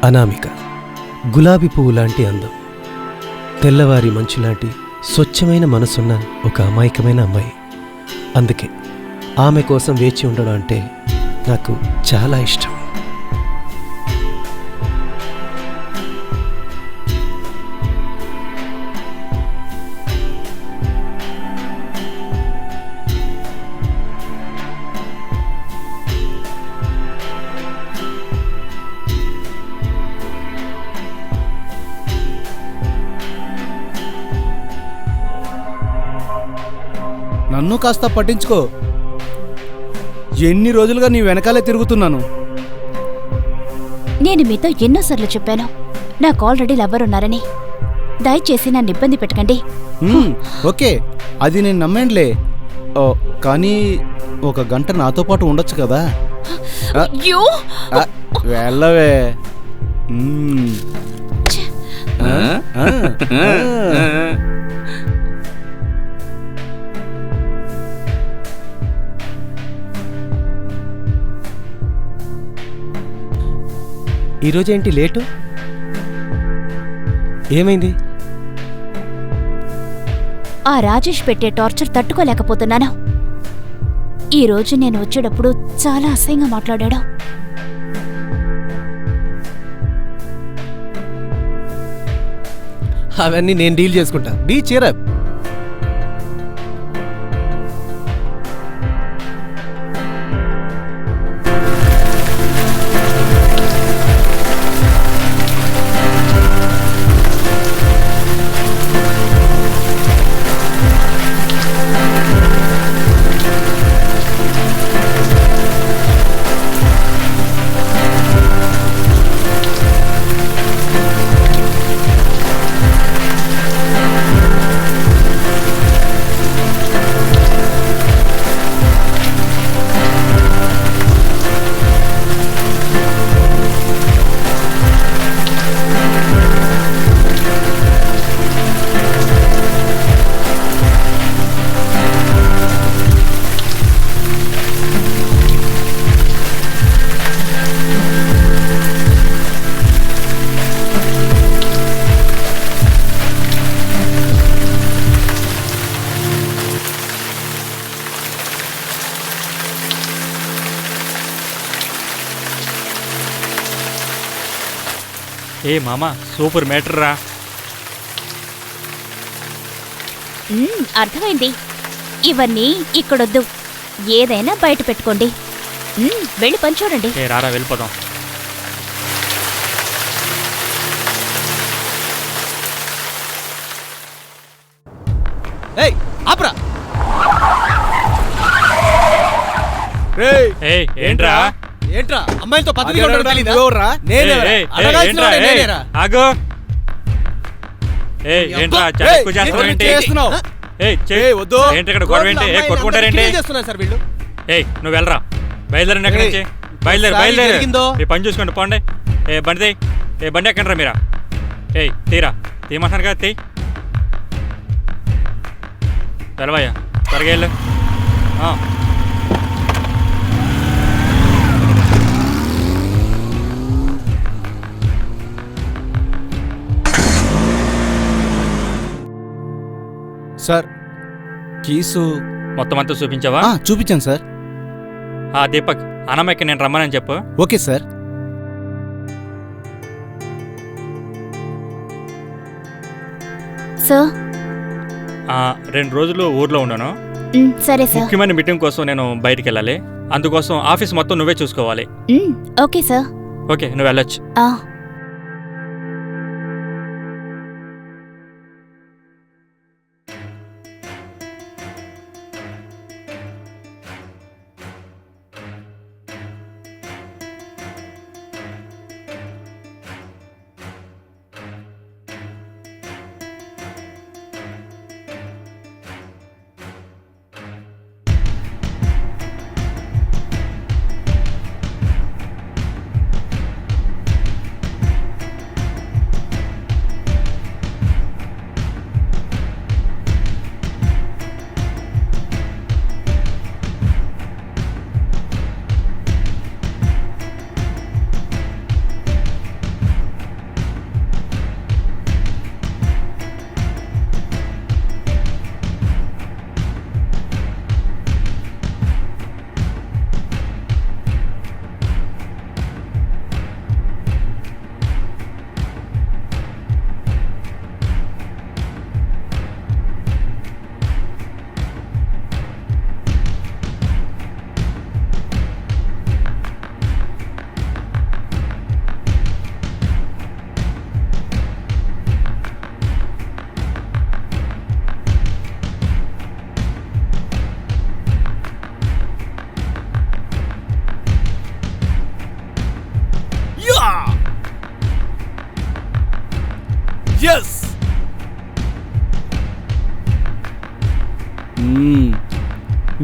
అనామిక గులాబీ పువ్వు లాంటి అందం, తెల్లవారి మంచులాంటి స్వచ్ఛమైన మనసున్న ఒక అమాయకమైన అమ్మాయి. అందుకే ఆమె కోసం వేచి ఉండడం అంటే నాకు చాలా ఇష్టం. నన్ను కాస్త పట్టించుకో. ఎన్ని రోజులుగా నీ వెనకాలే తిరుగుతున్నాను. నేను మీతో ఎన్నోసార్లు చెప్పాను నాకు ఆల్రెడీ లవ్వర్ ఉన్నారని. దయచేసి నన్ను ఇబ్బంది పెట్టకండి. ఓకే, అది నేను నమ్మేంలే. కానీ ఒక గంట నాతో పాటు ఉండొచ్చు కదా. వెళ్ళవే. ఈరోజేంటి లేటు? ఏమైంది? ఆ రాజేష్ పెట్టే టార్చర్ తట్టుకోలేకపోతున్నాను. ఈరోజు నేను వచ్చేటప్పుడు చాలా అసహ్యంగా మాట్లాడాడు. అవన్నీ నేను డీల్ చేసుకుంటా. Be cheer up. ఏ మామా, సూపర్ మ్యాటర్ రా. అర్థమైంది. ఇవన్నీ ఇక్కడొద్దు, ఏదైనా బయట పెట్టుకోండి. వెళ్ళి పని చూడండి. ఏ రారా, వెళ్ళిపోదాం. ఆపరా. ఏంట్రా ఏంట్రా అమ్మాయిలతో పద్ధతి నువ్వు వెళ్ళరా. బయలుదేరండి. ఎక్కడి నుంచి బయలుదేరి పని చూసుకోండి. పోండి. బండి బండి ఎక్కండి మీరా. తీరా తీయమంటున్నాను కదా. వెళ్ళవయ్యా, త్వరగా వెళ్ళు. సార్, కీసు మొత్తం అంతా చూపించావా? చూపించాను సార్. దీపక్, అనామిక నేను రమ్మనని చెప్పు. Okay sir. సార్, 2 రోజులు ఊర్లో ఉన్నాను. సరే సార్. ముఖ్యమైన మీటింగ్ కోసం నేను బయటికి వెళ్ళాలి. అందుకోసం ఆఫీస్ మొత్తం నువ్వే చూసుకోవాలి. Okay sir. ఓకే, నువ్వు వెళ్ళొచ్చు.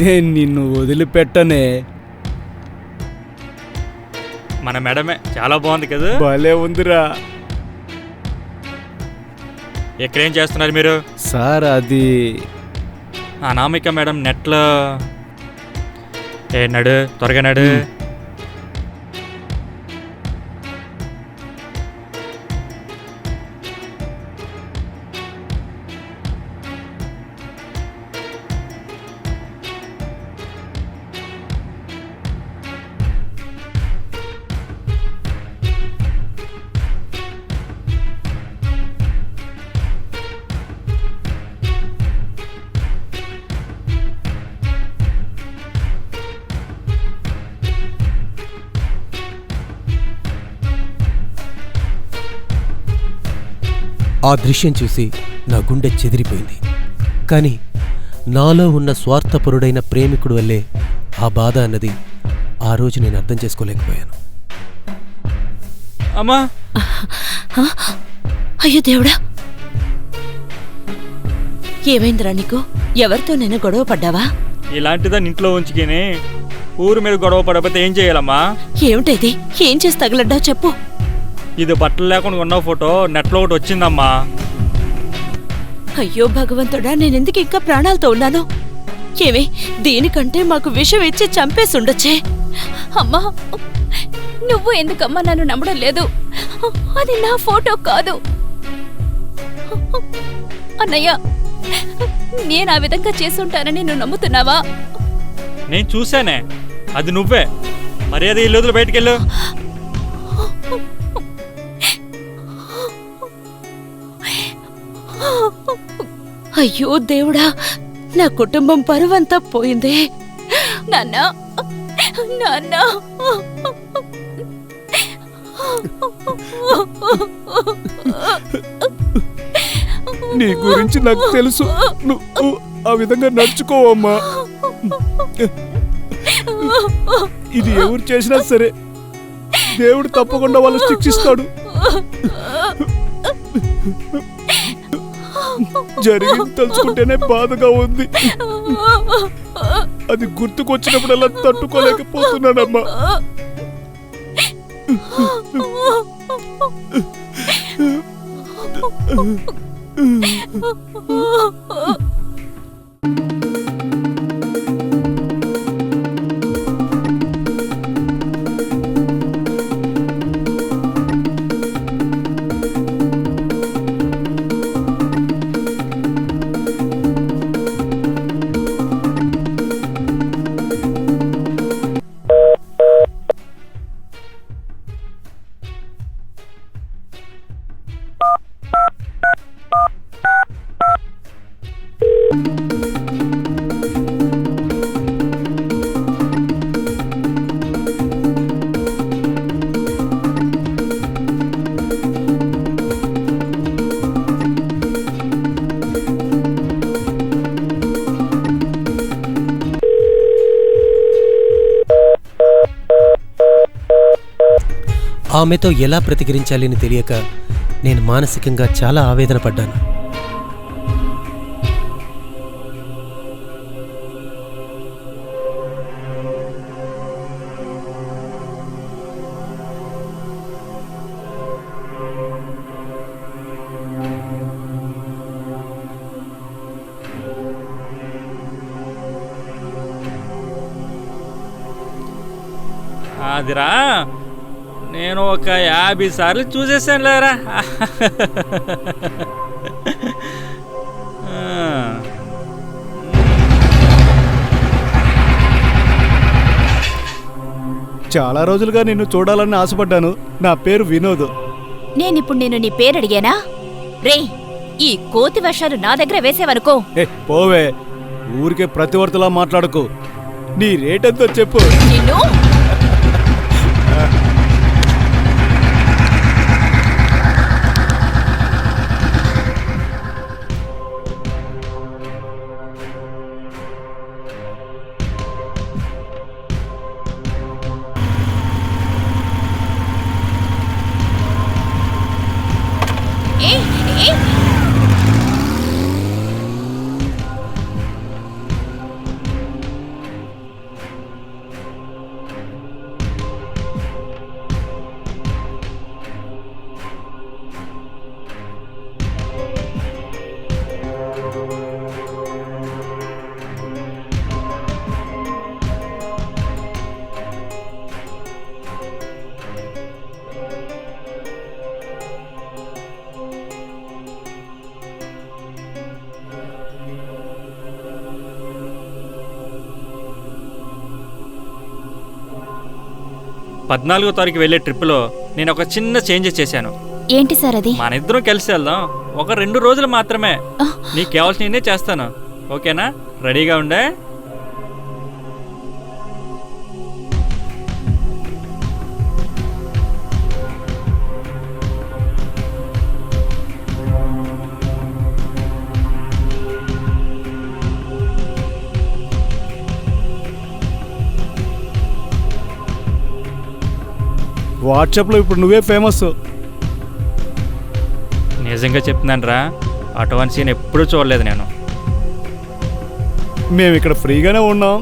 నేను నిన్ను వదిలిపెట్టనే. మన మేడమే చాలా బాగుంది కదా. భలే ఉందిరా. ఎక్కడేం చేస్తున్నారు మీరు? సార్ అది అనామిక మేడం నెట్లో. నడు త్వరగా నడు. ఆ దృశ్యం చూసి నా గుండె చెదిరిపోయింది. కానీ నాలో ఉన్న స్వార్థపరుడైన ప్రేమికుడు వల్లే ఆ బాధ అన్నది ఆ రోజు నేను అర్థం చేసుకోలేకపోయాను. అమ్మా, అయ్యో దేవుడా, ఏమైందిరా నీకు? ఎవరితో నేను గొడవ పడ్డావా? ఇలాంటిదాన్ని ఇంట్లో ఉంచుకొని ఊరు మీద గొడవ పడకపోతే ఏం చేయాలమ్మా? ఏమిటైది? ఏం చేసి తగలడ్డా చెప్పు. ఇది బట్టలు లేకుండా ఉన్న ఫోటో నెట్లో ఒకటి వచ్చిందమ్మా. అయ్యో భగవంతుడా, నేనెందుకు ఇంకా ప్రాణాలతో ఉన్నాను? ఏమి దీనికంటే మాకు విషం ఇచ్చి చంపేసి ఉండొచ్చే. అమ్మా, నువ్వు ఎందుకమ్మా నన్ను నమ్మడం లేదు? అది నా ఫోటో కాదు. అన్నయ్య, నేను ఆ విధంగా చేసుంటానని నువ్వు నమ్ముతున్నావా? నేను చూశానే, అది నువ్వే. మర్యాద ఈ లోతులు బయటికెళ్ళు. అయ్యో దేవుడా, నా కుటుంబం పరువంతా పోయిందే. నాన్న, నాన్న, నీ గురించి నాకు తెలుసు. నువ్వు ఆ విధంగా నడుచుకోవమ్మా. ఇది ఎవరు చేసినా సరే దేవుడు తప్పకుండా వాళ్ళు శిక్షిస్తాడు. జరిగింది తలుచుకుంటేనే బాధగా ఉంది. అది గుర్తుకొచ్చినప్పుడల్లా తట్టుకోలేకపోతున్నానమ్మా. ఆమెతో ఎలా ప్రతికరించాలని తెలియక నేను మానసికంగా చాలా ఆవేదన పడ్డాను. అదిరా, నేను ఒక 50 సార్లు చూసేసాను లేరా. చాలా రోజులుగా నిన్ను చూడాలని ఆశపడ్డాను. నా పేరు వినోద్. నేనిప్పుడు నేను నీ పేరు అడిగానా? రేయ్, ఈ కోతి వేషాలు నా దగ్గర వేసేవనుకో. పోవే, ఊరికే ప్రతివర్తలా మాట్లాడుకో. నీ రేటెంతో చెప్పు. నిన్ను 14వ తారీఖు వెళ్ళే ట్రిప్లో నేను ఒక చిన్న చేంజెస్ చేశాను. ఏంటి సార్ అది? మన ఇద్దరం కలిసి వెళ్దాం. ఒక 2 రోజులు మాత్రమే. నీకు కావాల్సినవే చేస్తాను. ఓకేనా? రెడీగా ఉండే. వాట్సాప్లో ఇప్పుడు నువ్వే ఫేమస్. నిజంగా చెప్తున్నాను రా, అటువంటి సీన్ ఎప్పుడూ చూడలేదు నేను. మేము ఇక్కడ ఫ్రీగానే ఉన్నాం.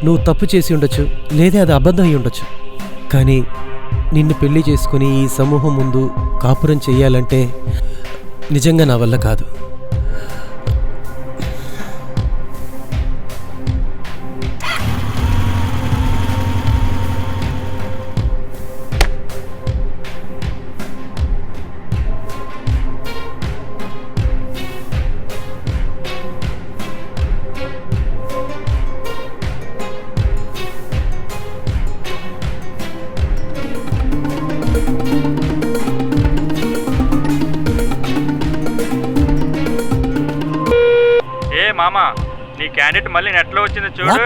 నువ్వు తప్పు చేసి ఉండొచ్చు, లేదా అది అబద్ధం అయి ఉండొచ్చు. కానీ నిన్ను పెళ్లి చేసుకుని ఈ సమూహం ముందు కాపురం చెయ్యాలంటే నిజంగా నా వల్ల కాదు. మామా, నీ క్యాండిడేట్ మళ్ళీ నెట్లో వచ్చింది చూడు.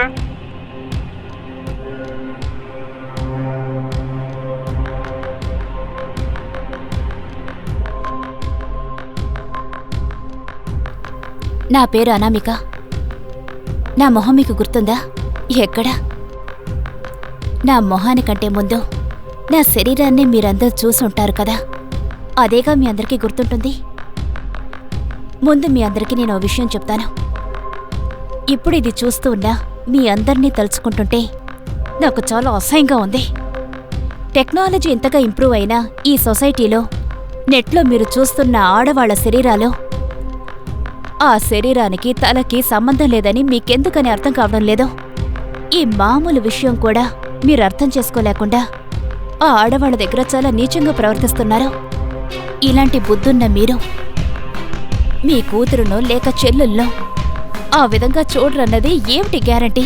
నా పేరు అనామిక. నా మొహం మీకు గుర్తుందా? ఎక్కడా? నా మొహానికంటే ముందు నా శరీరాన్ని మీరందరూ చూసుంటారు కదా, అదేగా మీ అందరికీ గుర్తుంటుంది. ముందు మీ అందరికీ నేను ఓ విషయం చెప్తాను. ఇప్పుడు ఇది చూస్తూ ఉన్నా మీ అందరినీ తలుచుకుంటుంటే నాకు చాలా అసహ్యంగా ఉంది. టెక్నాలజీ ఇంతగా ఇంప్రూవ్ అయినా ఈ సొసైటీలో నెట్లో మీరు చూస్తున్న ఆడవాళ్ల శరీరాలు, ఆ శరీరానికి తలకి సంబంధం లేదని మీకెందుకని అర్థం కావడం లేదో. ఈ మామూలు విషయం కూడా మీరు అర్థం చేసుకోలేకుండా ఆ ఆడవాళ్ల దగ్గర చాలా నీచంగా ప్రవర్తిస్తున్నారు. ఇలాంటి బుద్ధున్న మీరు మీ కూతురునో లేక చెల్లుల్లో ఆ విధంగా చూడరన్నది ఏమిటి గ్యారంటీ?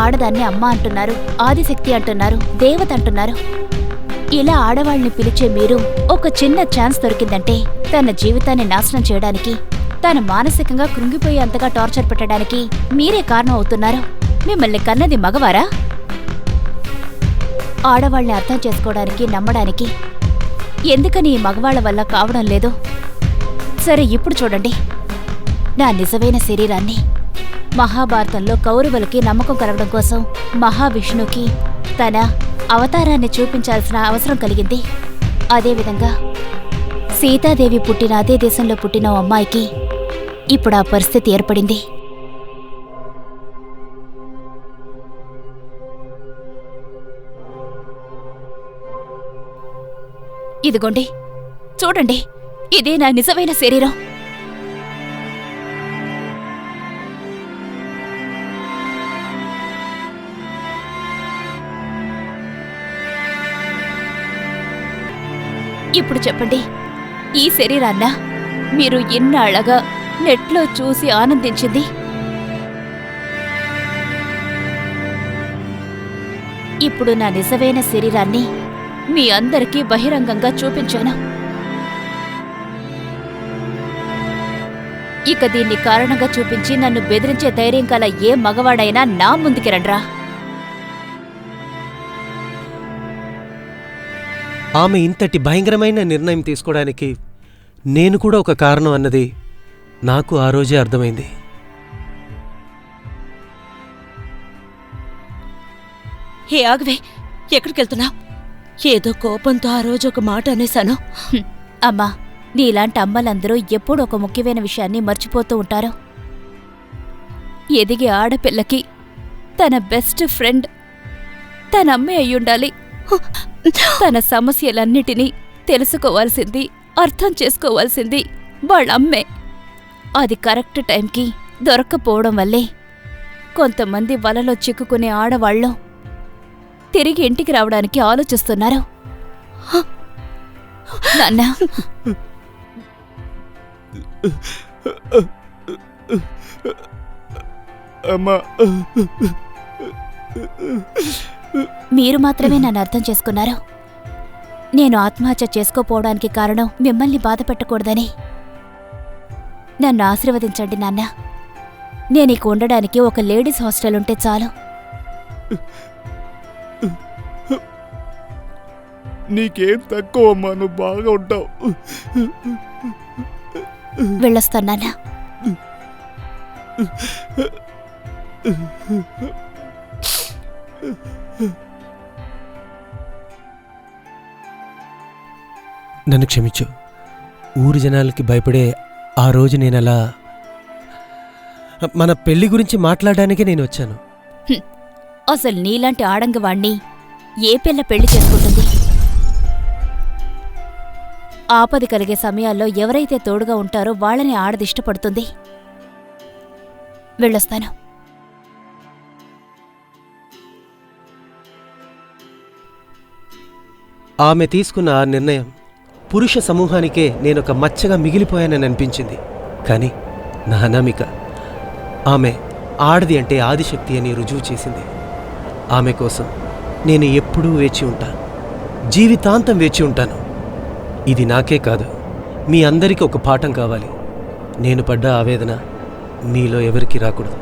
ఆడదాన్ని అమ్మ అంటున్నారు, ఆదిశక్తి అంటున్నారు, దేవత అంటున్నారు. ఇలా ఆడవాళ్ళని పిలిచే మీరు ఒక చిన్న ఛాన్స్ దొరికిందంటే తన జీవితాన్ని నాశనం చేయడానికి, తను మానసికంగా కృంగిపోయేంతగా టార్చర్ పెట్టడానికి మీరే కారణం అవుతున్నారు. మిమ్మల్ని కన్నది మగవారా? ఆడవాళ్ళని అర్థం చేసుకోవడానికి, నమ్మడానికి ఎందుకని ఈ మగవాళ్ల వల్ల కావడం లేదు? సరే, ఇప్పుడు చూడండి నా నిజమైన శరీరాన్ని. మహాభారతంలో కౌరవులకి నమ్మకం కలగడం కోసం మహావిష్ణువుకి తన అవతారాన్ని చూపించాల్సిన అవసరం కలిగింది. అదేవిధంగా సీతాదేవి పుట్టిన అదే దేశంలో పుట్టిన ఓ అమ్మాయికి ఇప్పుడు ఆ పరిస్థితి ఏర్పడింది. ఇదిగోండి, చూడండి, ఇదే నా నిజమైన శరీరం. ఇప్పుడు చెప్పండి, ఈ శరీరాన్న మీరు ఇన్నాళ్లగా నెట్లో చూసి ఆనందించింది? ఇప్పుడు నా నిజమైన శరీరాన్ని మీ అందరికీ బహిరంగంగా చూపించాను. ఇక దీన్ని కారణంగా చూపించి నన్ను బెదిరించే ధైర్యం కల ఏ మగవాడైనా నా ముందుకి రండ్రా. ఆమె ఇంతటి భయంకరమైన నిర్ణయం తీసుకోవడానికి నేను కూడా ఒక కారణం అన్నది నాకు ఆ రోజే అర్థమైంది. హే ఆగవే, ఎక్కడికెళ్తున్నావు? ఏదో కోపంతో ఆ రోజు ఒక మాట అనేశాను. అమ్మా, నీలాంటి అమ్మలందరూ ఎప్పుడూ ఒక ముఖ్యమైన విషయాన్ని మర్చిపోతూ ఉంటారు. ఎదిగే ఆడపిల్లకి తన బెస్ట్ ఫ్రెండ్ తన అమ్మే అయ్యుండాలి. తన సమస్యలన్నిటినీ తెలుసుకోవాల్సింది, అర్థం చేసుకోవాల్సింది వాళ్ళమ్మే. అది కరెక్ట్ టైంకి దొరక్కపోవడం వల్లే కొంతమంది వలలో చిక్కుకునే ఆడవాళ్ళు తిరిగి ఇంటికి రావడానికి ఆలోచిస్తున్నారు. నాన్న, అమ్మా, మీరు మాత్రమే నన్ను అర్థం చేసుకున్నారు. నేను ఆత్మహత్య చేసుకోపోవడానికి కారణం మిమ్మల్ని బాధ పెట్టకూడదని. నన్ను ఆశీర్వదించండి నాన్న. నేనీకు ఉండడానికి ఒక లేడీస్ హాస్టల్ ఉంటే చాలు. నీకేం తక్కువ అమ్మా, నువ్వు బాగా ఉంటావు. వెళ్ళొస్తాను నాన్న. నన్ను క్షమించు. ఊరి జనాలకి భయపడే ఆ రోజు నేనలా మన పెళ్లి గురించి మాట్లాడడానికే నేను వచ్చాను. అసలు నీలాంటి ఆడంగవాణ్ణి ఏ పిల్ల పెళ్లి చేసుకుంటుంది? ఆపద కలిగే సమయాల్లో ఎవరైతే తోడుగా ఉంటారో వాళ్ళని ఆడది ఇష్టపడుతుంది. వెళ్ళొస్తాను. ఆమె తీసుకున్న ఆ నిర్ణయం పురుష సమూహానికే నేనొక మచ్చగా మిగిలిపోయానని అనిపించింది. కానీ నా అనామిక, ఆమె ఆడది అంటే ఆదిశక్తి అని రుజువు చేసింది. ఆమె కోసం నేను ఎప్పుడూ వేచి ఉంటాను, జీవితాంతం వేచి ఉంటాను. ఇది నాకే కాదు, మీ అందరికీ ఒక పాఠం కావాలి. నేను పడ్డ ఆవేదన మీలో ఎవరికీ రాకూడదు.